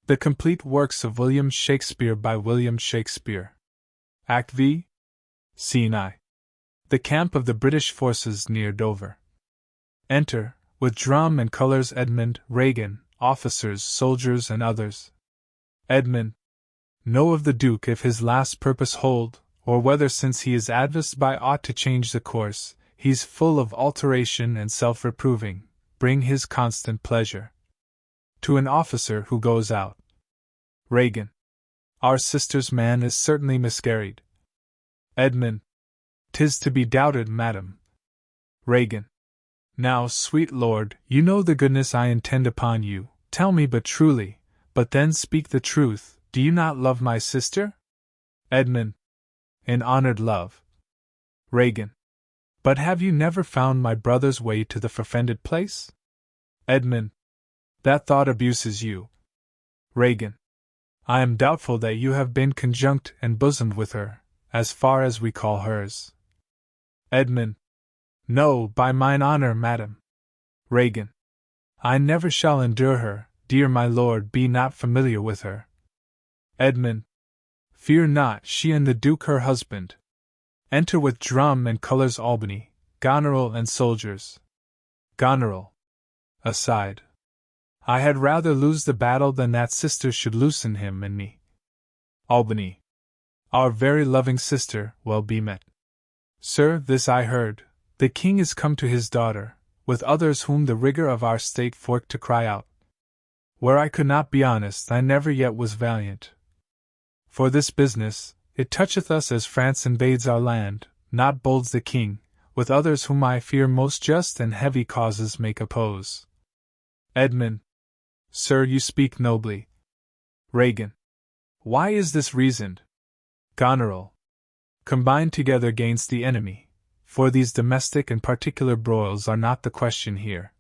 The Complete Works of William Shakespeare by William Shakespeare. Act V. Scene I. The camp of the British forces near Dover. Enter, with drum and colours, Edmund, Regan, officers, soldiers, and others. Edmund. Know of the Duke if his last purpose hold, or whether since he is advised by aught to change the course, he's full of alteration and self-reproving, bring his constant pleasure. To an officer who goes out. Regan. Our sister's man is certainly miscarried. Edmund. 'Tis to be doubted, madam. Regan. Now, sweet lord, you know the goodness I intend upon you, tell me but truly, but then speak the truth, do you not love my sister? Edmund. In honoured love. Regan. But have you never found my brother's way to the forfended place? Edmund. That thought abuses you. Regan. I am doubtful that you have been conjunct and bosomed with her, as far as we call hers. Edmund. No, by mine honour, madam. Regan. I never shall endure her, dear my lord, be not familiar with her. Edmund. Fear not, she and the Duke her husband. Enter with drum and colours Albany, Goneril and soldiers. Goneril. Aside. I had rather lose the battle than that sister should loosen him and me. Albany. Our very loving sister, well be met. Sir, this I heard, the king is come to his daughter, with others whom the rigour of our state forked to cry out. Where I could not be honest, I never yet was valiant. For this business, it toucheth us as France invades our land, not bolds the king, with others whom I fear most just and heavy causes make oppose. Edmund. Sir, you speak nobly. Regan. Why is this reasoned? Goneril. Combined together gainst the enemy, for these domestic and particular broils are not the question here.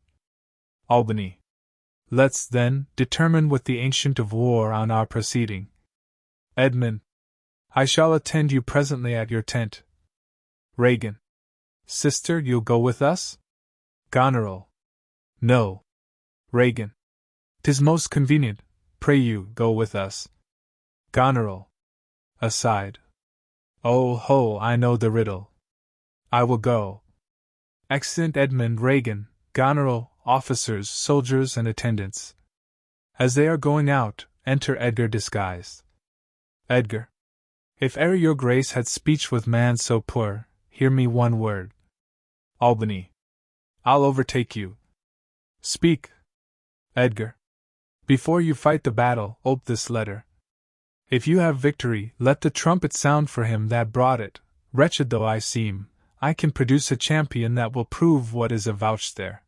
Albany. Let's, then, determine with the ancient of war on our proceeding. Edmund. I shall attend you presently at your tent. Regan. Sister, you'll go with us? Goneril. No. Regan. 'Tis most convenient, pray you, go with us. Goneril. Aside. Oh ho, I know the riddle. I will go. Exeunt Edmund, Regan, Goneril, officers, soldiers, and attendants. As they are going out, enter Edgar disguised. Edgar. If e'er your grace had speech with man so poor, hear me one word. Albany. I'll overtake you. Speak. Edgar. Before you fight the battle, ope this letter. If you have victory, let the trumpet sound for him that brought it. Wretched though I seem, I can produce a champion that will prove what is avouched there.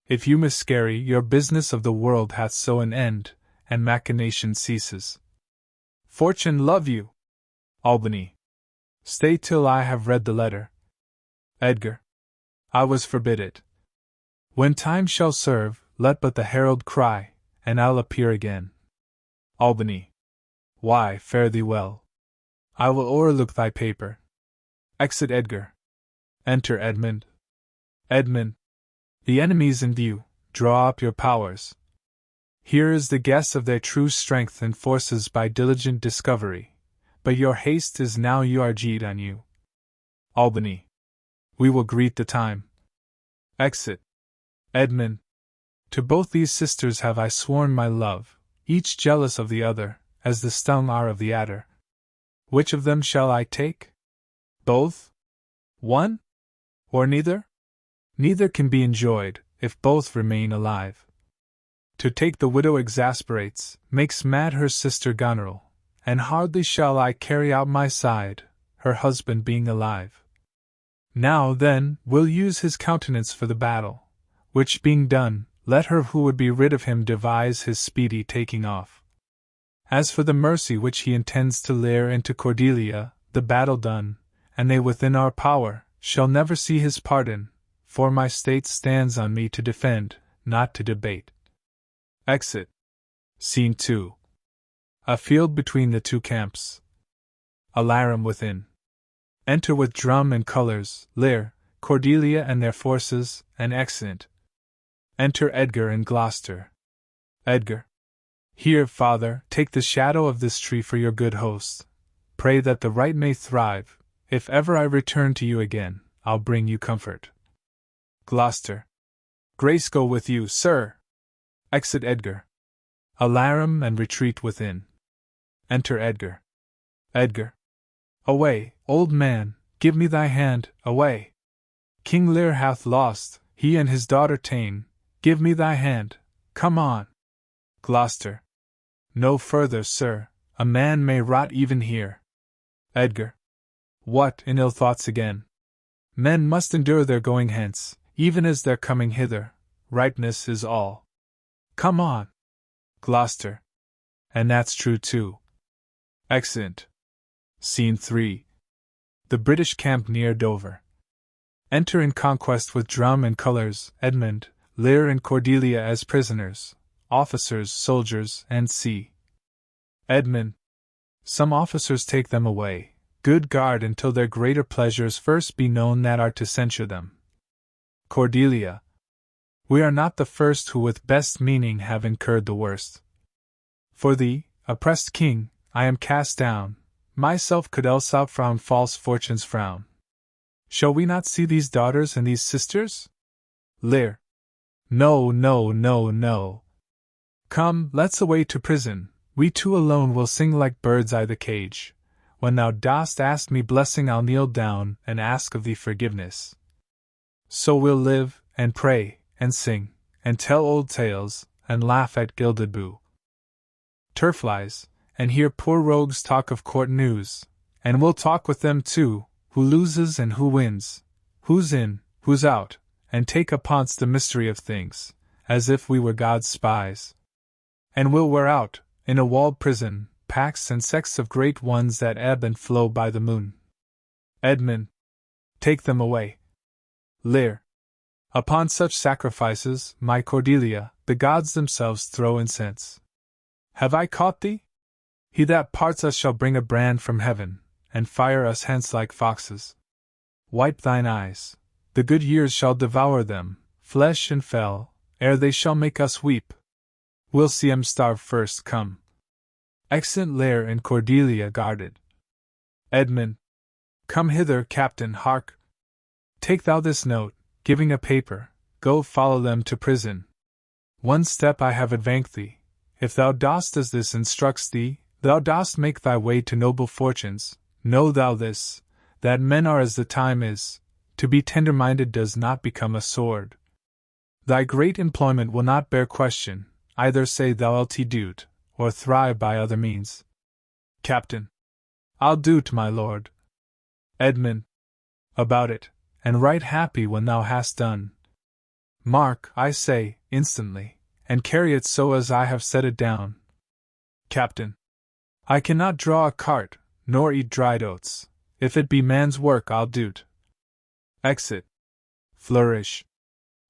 If you miscarry, your business of the world hath so an end, and machination ceases. Fortune love you! Albany. Stay till I have read the letter. Edgar. I was forbid it. When time shall serve, let but the herald cry, and I'll appear again. Albany. Why, fare thee well. I will o'erlook thy paper. Exit Edgar. Enter Edmund. Edmund. The enemy's in view, draw up your powers. Here is the guess of their true strength and forces by diligent discovery, but your haste is now urged on you. Albany. We will greet the time. Exit. Edmund. To both these sisters have I sworn my love, each jealous of the other, as the stung are of the adder. Which of them shall I take? Both? One? Or neither? Neither can be enjoyed, if both remain alive. To take the widow exasperates, makes mad her sister Goneril, and hardly shall I carry out my side, her husband being alive. Now, then, we'll use his countenance for the battle, which being done, let her who would be rid of him devise his speedy taking off. As for the mercy which he intends to LEAR into Cordelia, the battle done, and they within our power, shall never see his pardon, for my state stands on me to defend, not to debate. Exit. Scene 2. A field between the two camps. Alarum within. Enter with drum and colours, LEAR, Cordelia and their forces, and exeunt. Enter Edgar and Gloucester. Edgar. Here, father, take the shadow of this tree for your good host. Pray that the right may thrive. If ever I return to you again, I'll bring you comfort. Gloucester. Grace go with you, sir. Exit Edgar. Alarum and retreat within. Enter Edgar. Edgar. Away, old man, give me thy hand, away. King Lear hath lost, he and his daughter ta'en. Give me thy hand, come on. Gloucester. No further, sir, a man may rot even here. Edgar. What, in ill thoughts again? Men must endure their going hence, even as their coming hither. Ripeness is all. Come on. Gloucester. And that's true too. Exeunt. Scene 3. The British camp near Dover. Enter in conquest with drum and colours, Edmund, Lear and Cordelia as prisoners, officers, soldiers, and c. Edmund. Some officers take them away. Good guard until their greater pleasures first be known that are to censure them. Cordelia. We are not the first who with best meaning have incurred the worst. For thee, oppressed king, I am cast down, myself could else outfrown false fortune's frown. Shall we not see these daughters and these sisters? Lear. No, no, no, no. Come, let's away to prison, we two alone will sing like birds I' the cage. When thou dost ask me blessing I'll kneel down and ask of thee forgiveness. So we'll live, and pray, and sing, and tell old tales, and laugh at gilded boo. Turflies, and hear poor rogues talk of court news, and we'll talk with them too, who loses and who wins, who's in, who's out, and take upon's the mystery of things, as if we were God's spies. And we'll wear out, in a walled prison, packs and sects of great ones that ebb and flow by the moon. Edmund. Take them away. Lear. Upon such sacrifices, my Cordelia, the gods themselves throw incense. Have I caught thee? He that parts us shall bring a brand from heaven, and fire us hence like foxes. Wipe thine eyes. The good years shall devour them, flesh and fell, ere they shall make us weep. We'll see 'em starve first, come. Exeunt Lear and Cordelia guarded. Edmund. Come hither, captain, hark. Take thou this note, giving a paper, go follow them to prison. One step I have advanced thee. If thou dost as this instructs thee, thou dost make thy way to noble fortunes. Know thou this, that men are as the time is, to be tender-minded does not become a sword. Thy great employment will not bear question, either say thou'lt do't, or thrive by other means. Captain. I'll do't, my lord. Edmund. About it, and right happy when thou hast done. Mark, I say, instantly, and carry it so as I have set it down. Captain. I cannot draw a cart, nor eat dried oats. If it be man's work, I'll do't. Exit. Flourish.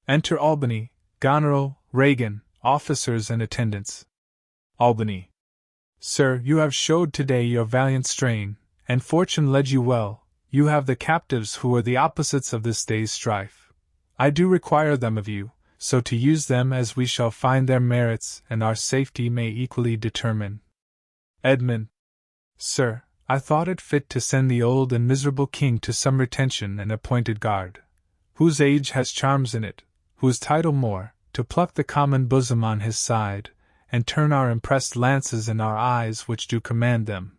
Enter Albany, Goneril, Regan, officers and attendants. Albany. Sir, you have showed today your valiant strain, and fortune led you well. You have the captives who are the opposites of this day's strife. I do require them of you, so to use them as we shall find their merits and our safety may equally determine. Edmund. Sir, I thought it fit to send the old and miserable king to some retention and appointed guard, whose age has charms in it, whose title more, to pluck the common bosom on his side, and turn our impressed lances in our eyes which do command them.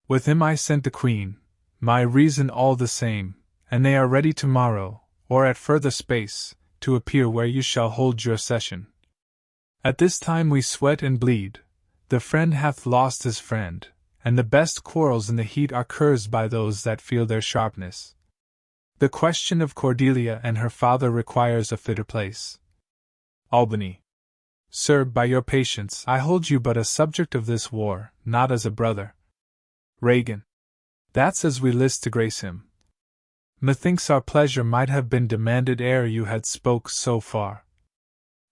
With him I sent the queen, my reason all the same, and they are ready tomorrow, or at further space, to appear where you shall hold your session. At this time we sweat and bleed, the friend hath lost his friend, and the best quarrels in the heat are cursed by those that feel their sharpness. The question of Cordelia and her father requires a fitter place. Albany. Sir, by your patience, I hold you but a subject of this war, not as a brother. Regan. That's as we list to grace him. Methinks our pleasure might have been demanded ere you had spoke so far.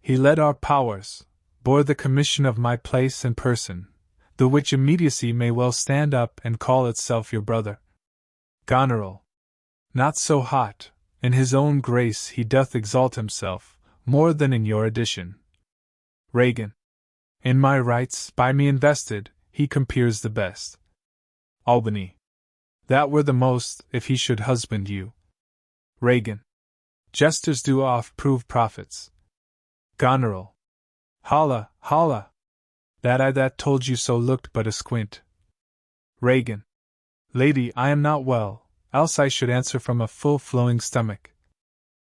He led our powers, bore the commission of my place and person, the which immediacy may well stand up and call itself your brother. Goneril. Not so hot, in his own grace he doth exalt himself, more than in your addition. Regan. In my rights, by me invested, he compeers the best. Albany. That were the most, if he should husband you. Regan. Jesters do oft prove prophets. Goneril. Holla, holla! That I that told you so looked but a squint. Regan. Lady, I am not well, else I should answer from a full flowing stomach.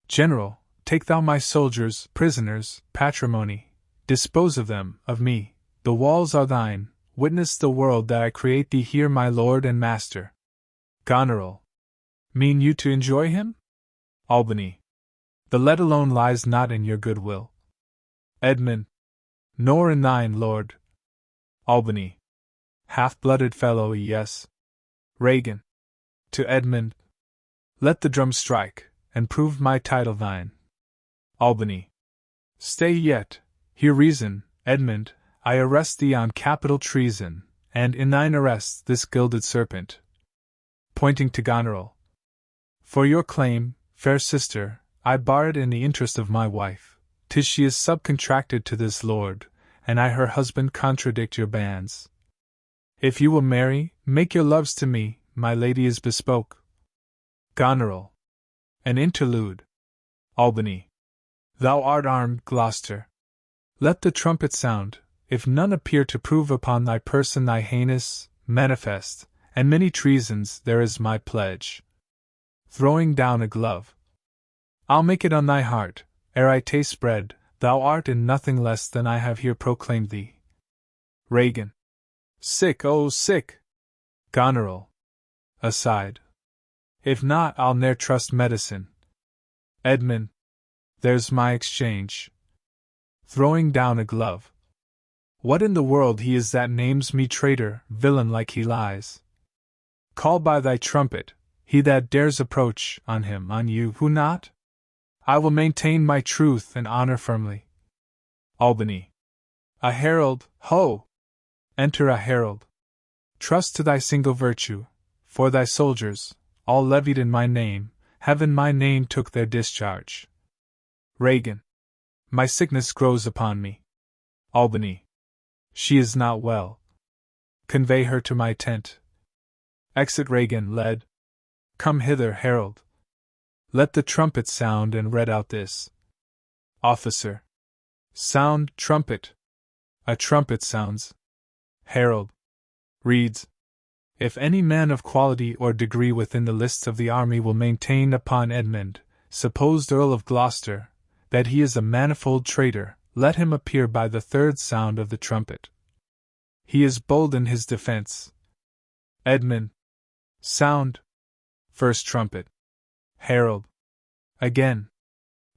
General, take thou my soldiers, prisoners, patrimony, dispose of them, of me, the walls are thine, witness the world that I create thee here my lord and master. Goneril. Mean you to enjoy him? Albany. The let alone lies not in your good will. Edmund. Nor in thine, lord. Albany. Half-blooded fellow, yes. Regan. To Edmund. Let the drum strike, and prove my title thine. Albany. Stay yet, hear reason, Edmund, I arrest thee on capital treason, and in thine arrest this gilded serpent. Pointing to Goneril. For your claim, fair sister, I bar it in the interest of my wife, 'tis she is subcontracted to this lord, and I her husband contradict your bans. If you will marry, make your loves to me, my lady is bespoke. Goneril. An interlude. Albany. Thou art armed, Gloucester. Let the trumpet sound, if none appear to prove upon thy person thy heinous, manifest, and many treasons, there is my pledge. Throwing down a glove. I'll make it on thy heart, ere I taste bread, thou art in nothing less than I have here proclaimed thee. Regan. Sick, oh sick! Goneril. Aside. If not, I'll ne'er trust medicine. Edmund. There's my exchange. Throwing down a glove. What in the world he is that names me traitor, villain like he lies? Call by thy trumpet, he that dares approach, on him, on you, who not? I will maintain my truth and honor firmly. Albany. A herald, ho! Enter a herald. Trust to thy single virtue, for thy soldiers, all levied in my name, have in my name took their discharge. Regan. My sickness grows upon me. Albany. She is not well. Convey her to my tent. Exit Regan led. Come hither, herald. Let the trumpet sound and read out this. Officer. Sound, trumpet. A trumpet sounds. Herald. Reads. If any man of quality or degree within the lists of the army will maintain upon Edmund, supposed Earl of Gloucester, that he is a manifold traitor, let him appear by the third sound of the trumpet. He is bold in his defense. Edmund. Sound. First trumpet. Herald. Again.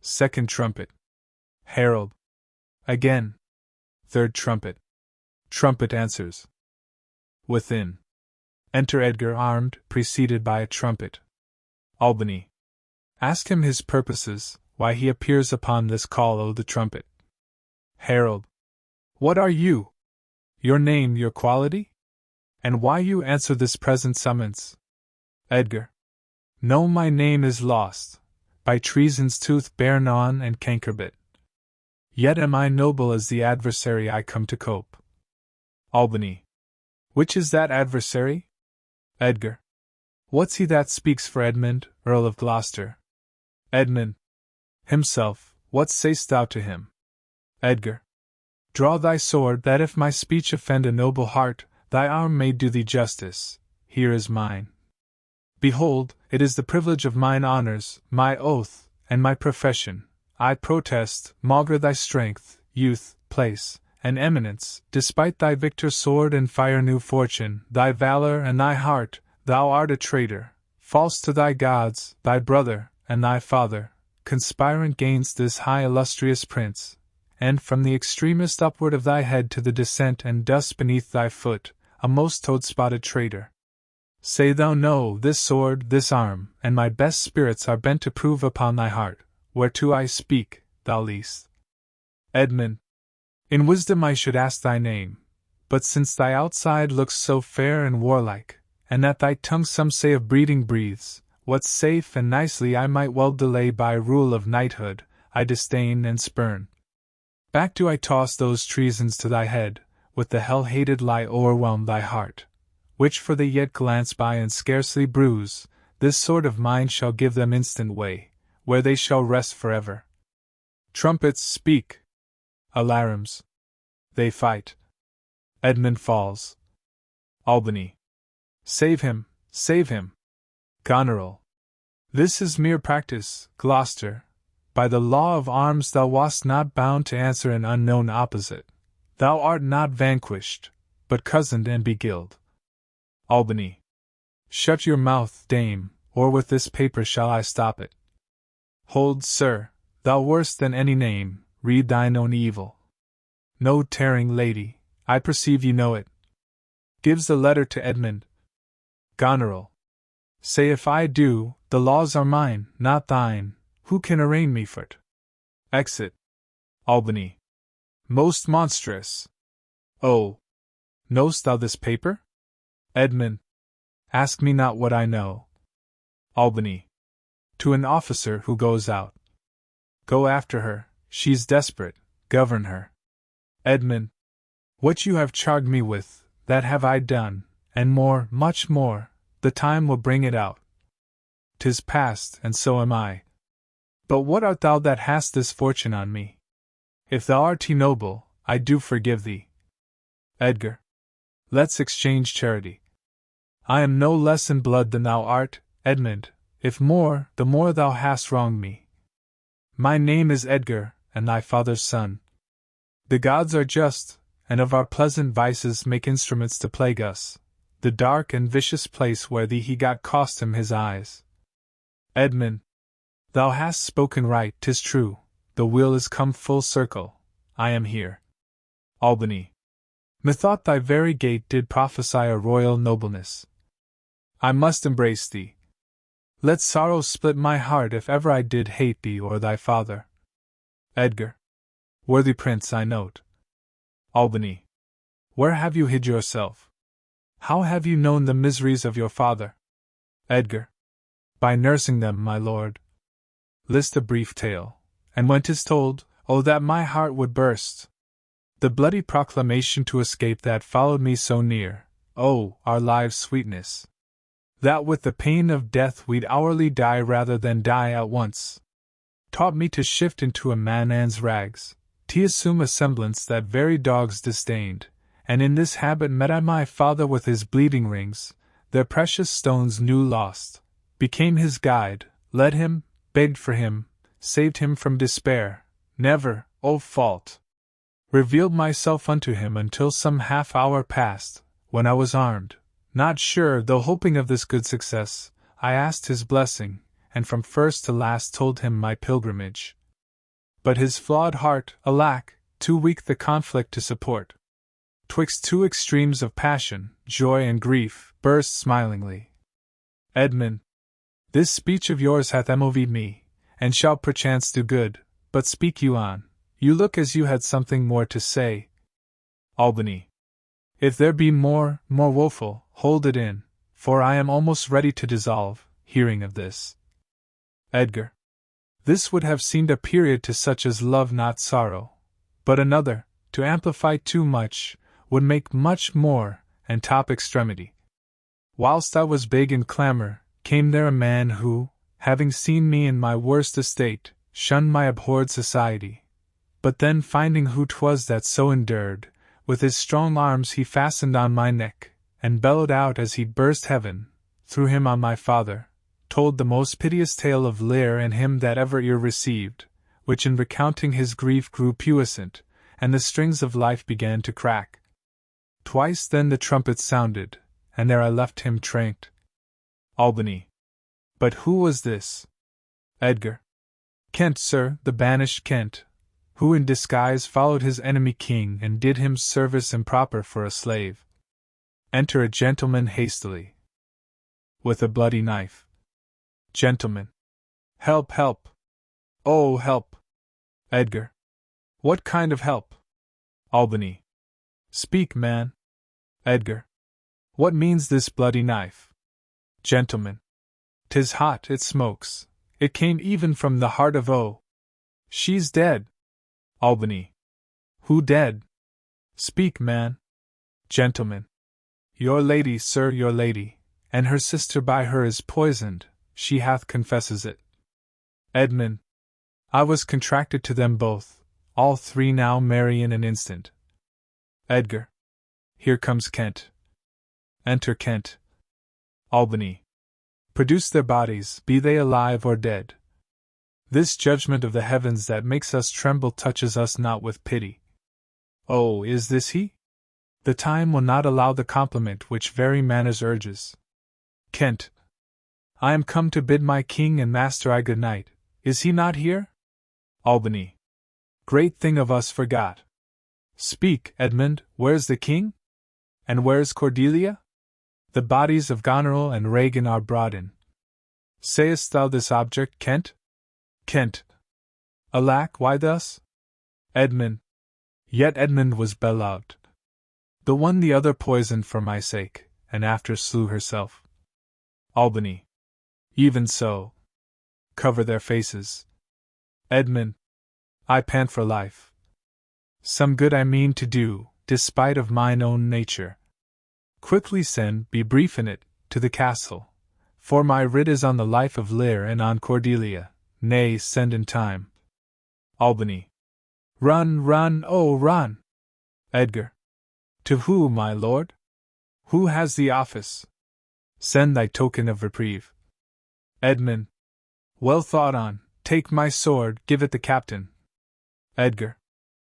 Second trumpet. Herald. Again. Third trumpet. Trumpet answers. Within. Enter Edgar armed, preceded by a trumpet. Albany. Ask him his purposes, why he appears upon this call o' the trumpet. Herald. What are you? Your name, your quality? And why you answer this present summons? Edgar. No, my name is lost, by treason's tooth bare gnawn and cankerbit. Yet am I noble as the adversary I come to cope. Albany. Which is that adversary? Edgar. What's he that speaks for Edmund, Earl of Gloucester? Edmund. Himself, what say'st thou to him? Edgar. Draw thy sword, that if my speech offend a noble heart, thy arm may do thee justice. Here is mine. Behold, it is the privilege of mine honors, my oath, and my profession. I protest, maugre thy strength, youth, place, and eminence, despite thy victor sword and fire new fortune, thy valor and thy heart, thou art a traitor, false to thy gods, thy brother, and thy father, conspirant gainst this high illustrious prince, and from the extremest upward of thy head to the descent and dust beneath thy foot, a most toad-spotted traitor. Say thou no, this sword, this arm, and my best spirits are bent to prove upon thy heart, whereto I speak, thou least. Edmund. In wisdom I should ask thy name, but since thy outside looks so fair and warlike, and that thy tongue some say of breeding breathes, what safe and nicely I might well delay by rule of knighthood, I disdain and spurn. Back do I toss those treasons to thy head, with the hell-hated lie o'erwhelm thy heart, which for they yet glance by and scarcely bruise, this sword of mine shall give them instant way, where they shall rest forever. Trumpets, speak! Alarums! They fight. Edmund falls. Albany. Save him, save him! Goneril. This is mere practice, Gloucester. By the law of arms thou wast not bound to answer an unknown opposite. Thou art not vanquished, but cozened and beguiled. Albany. Shut your mouth, dame, or with this paper shall I stop it. Hold, sir, thou worse than any name, read thine own evil. No tearing, lady, I perceive you know it. Gives the letter to Edmund. Goneril. Say if I do, the laws are mine, not thine, who can arraign me for't? Exit. Albany. Most monstrous! Oh! Know'st thou this paper? Edmund. Ask me not what I know. Albany. To an officer who goes out. Go after her, she's desperate, govern her. Edmund. What you have charged me with, that have I done, and more, much more, the time will bring it out. 'Tis past, and so am I. But what art thou that hast this fortune on me? If thou art noble, I do forgive thee. Edgar. Let's exchange charity. I am no less in blood than thou art, Edmund, if more, the more thou hast wronged me. My name is Edgar, and thy father's son. The gods are just, and of our pleasant vices make instruments to plague us. The dark and vicious place where thee he got cost him his eyes. Edmund. Thou hast spoken right, 'tis true, the wheel is come full circle, I am here. Albany. Methought thy very gait did prophesy a royal nobleness. I must embrace thee. Let sorrow split my heart if ever I did hate thee or thy father. Edgar. Worthy prince, I note. Albany. Where have you hid yourself? How have you known the miseries of your father? Edgar. By nursing them, my lord. List a brief tale, and when 'tis told, oh that my heart would burst! The bloody proclamation to escape that followed me so near, oh, our lives' sweetness! That with the pain of death we'd hourly die rather than die at once, taught me to shift into a man's rags, to assume a semblance that very dogs disdained, and in this habit met I my father with his bleeding rings, their precious stones new lost, became his guide, led him, begged for him, saved him from despair, never, O fault, revealed myself unto him until some half hour passed, when I was armed, not sure, though hoping of this good success, I asked his blessing, and from first to last told him my pilgrimage. But his flawed heart, alack, too weak the conflict to support, 'twixt two extremes of passion, joy and grief, burst smilingly. Edmund. This speech of yours hath moved me, and shall perchance do good, but speak you on, you look as you had something more to say. Albany. If there be more woeful, hold it in, for I am almost ready to dissolve, hearing of this. Edgar. This would have seemed a period to such as love not sorrow, but another, to amplify too much, would make much more, and top extremity. Whilst I was big in clamour, came there a man who, having seen me in my worst estate, shunned my abhorred society. But then finding who 'twas that so endured, with his strong arms he fastened on my neck, and bellowed out as he burst heaven, threw him on my father, told the most piteous tale of LEAR and him that ever ear received, which in recounting his grief grew puissant, and the strings of life began to crack. Twice then the trumpet sounded, and there I left him tranked. Albany. But who was this? Edgar. Kent, sir, the banished Kent, who in disguise followed his enemy king and did him service improper for a slave. Enter a gentleman hastily, with a bloody knife. Gentleman. Help, help! Oh, help! Edgar. What kind of help? Albany. Speak, man. Edgar. What means this bloody knife? Gentleman. 'Tis hot, it smokes. It came even from the heart of O. She's dead. Albany. Who dead? Speak, man. Gentlemen. Your lady, sir, your lady, and her sister by her is poisoned, she hath confesses it. Edmund. I was contracted to them both, all three now marry in an instant. Edgar. Here comes Kent. Enter Kent. Albany. Produce their bodies, be they alive or dead. This judgment of the heavens that makes us tremble touches us not with pity. Oh, is this he? The time will not allow the compliment which very manners urges. Kent. I am come to bid my king and master I good night. Is he not here? Albany. Great thing of us forgot. Speak, Edmund, where's the king? And where's Cordelia? The bodies of Goneril and Regan are brought in. Sayest thou this object, Kent? Kent. Alack, why thus? Edmund. Yet Edmund was beloved. The one the other poisoned for my sake, and after slew herself. Albany. Even so. Cover their faces. Edmund. I pant for life. Some good I mean to do, despite of mine own nature. Quickly send, be brief in it, to the castle, for my writ is on the life of Lear and on Cordelia. Nay, send in time. Albany. Run, run, oh, run! Edgar. To who, my lord? Who has the office? Send thy token of reprieve. Edmund. Well thought on, take my sword, give it the captain. Edgar.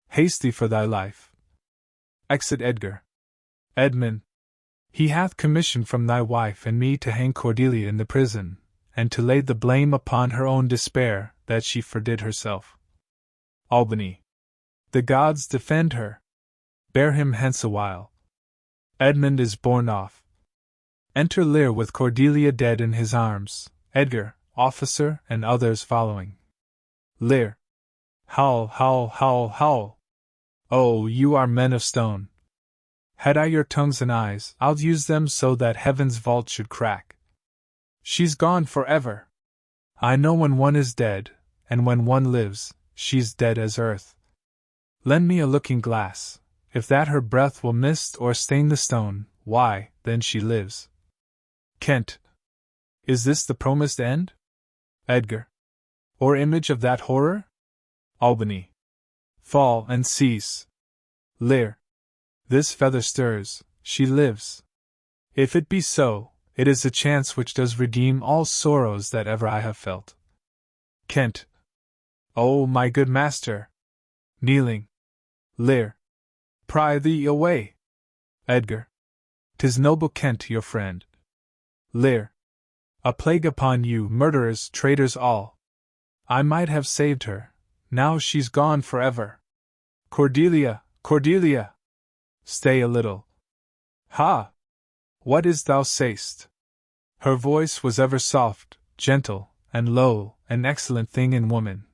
Haste thee for thy life. Exit Edgar. Edmund. He hath commission from thy wife and me to hang Cordelia in the prison, and to lay the blame upon her own despair, that she fordid herself. Albany. The gods defend her. Bear him hence awhile. Edmund is borne off. Enter Lear with Cordelia dead in his arms, Edgar, officer, and others following. Lear. Howl, howl, howl, howl. Oh, you are men of stone. Had I your tongues and eyes, I'll use them so that heaven's vault should crack. She's gone forever. I know when one is dead, and when one lives, she's dead as earth. Lend me a looking glass. If that her breath will mist or stain the stone, why, then she lives. Kent. Is this the promised end? Edgar. Or image of that horror? Albany. Fall and cease. Lear. This feather stirs, she lives. If it be so, it is a chance which does redeem all sorrows that ever I have felt. Kent. Oh, my good master! Kneeling. Lear. Pry thee away. Edgar. 'Tis noble Kent, your friend. Lear. A plague upon you, murderers, traitors all! I might have saved her, now she's gone forever. Cordelia, Cordelia! Stay a little. Ha! What is thou say'st? Her voice was ever soft, gentle, and low, an excellent thing in woman.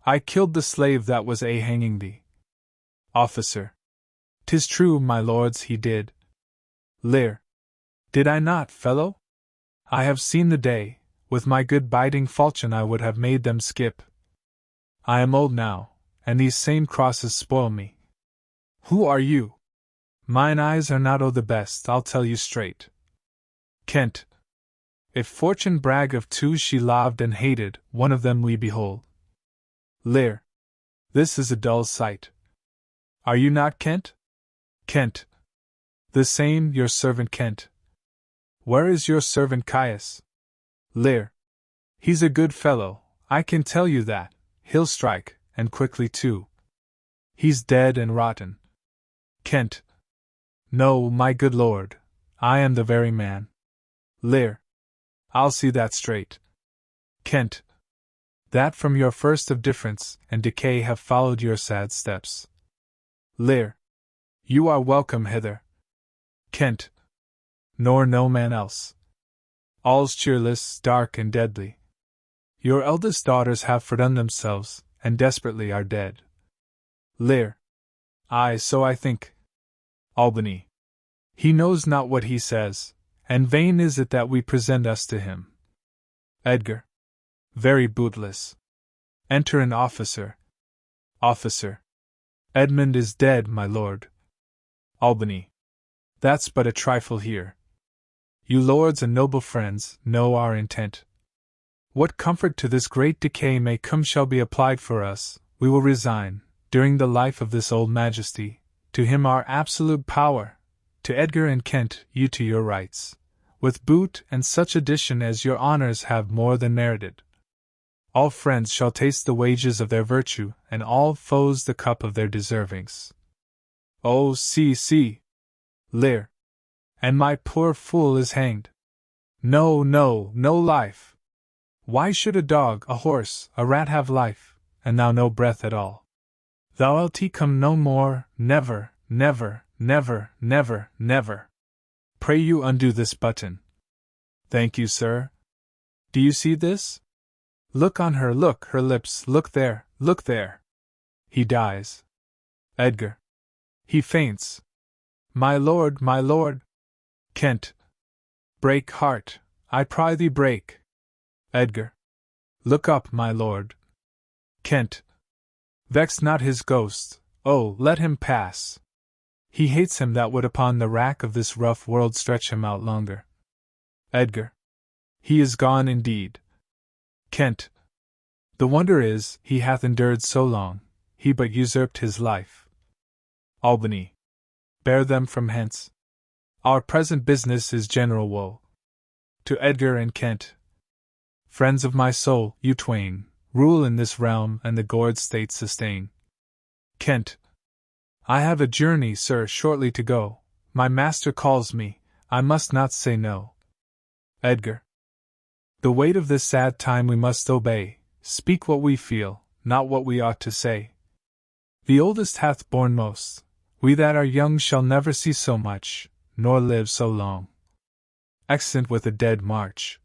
I killed the slave that was hanging thee. Officer. 'Tis true, my lords, he did. Lear. Did I not, fellow? I have seen the day, with my good biting falchion I would have made them skip. I am old now, and these same crosses spoil me. Who are you? Mine eyes are not the best, I'll tell you straight. Kent. If fortune brag of two she loved and hated, one of them we behold. Lear. This is a dull sight. Are you not Kent? Kent. The same, your servant Kent. Where is your servant Caius? Lear. He's a good fellow, I can tell you that. He'll strike, and quickly too. He's dead and rotten. Kent. No, my good lord, I am the very man. Lear. I'll see that straight. Kent. That from your first of difference and decay have followed your sad steps. Lear. You are welcome hither. Kent. Nor no man else. All's cheerless, dark, and deadly. Your eldest daughters have fordone themselves, and desperately are dead. Lear. Aye, so I think. Albany. He knows not what he says, and vain is it that we present us to him. Edgar. Very bootless. Enter an officer. Officer. Edmund is dead, my lord. Albany. That's but a trifle here. You lords and noble friends know our intent. What comfort to this great decay may come shall be applied for us, we will resign, during the life of this old majesty, to him our absolute power, to Edgar and Kent you to your rights, with boot and such addition as your honours have more than merited. All friends shall taste the wages of their virtue, and all foes the cup of their deservings. Oh, see, Lear! And my poor fool is hanged. No, no, no life! Why should a dog, a horse, a rat have life, and thou no breath at all? Thou'lt come no more, never, never, never, never, never. Pray you undo this button. Thank you, sir. Do you see this? Look on her, look, her lips, look there, look there. He dies. Edgar. He faints. My lord, my lord. Kent. Break, heart, I pry thee, break. Edgar. Look up, my lord. Kent. Vex not his ghost, oh, let him pass. He hates him that would upon the rack of this rough world stretch him out longer. Edgar. He is gone indeed. Kent. The wonder is, he hath endured so long, he but usurped his life. Albany. Bear them from hence. Our present business is general woe. To Edgar and Kent. Friends of my soul, you twain, rule in this realm and the gourd state sustain. Kent. I have a journey, sir, shortly to go. My master calls me, I must not say no. Edgar. The weight of this sad time we must obey, speak what we feel, not what we ought to say. The oldest hath borne most, we that are young shall never see so much, nor live so long. Extant with a dead march.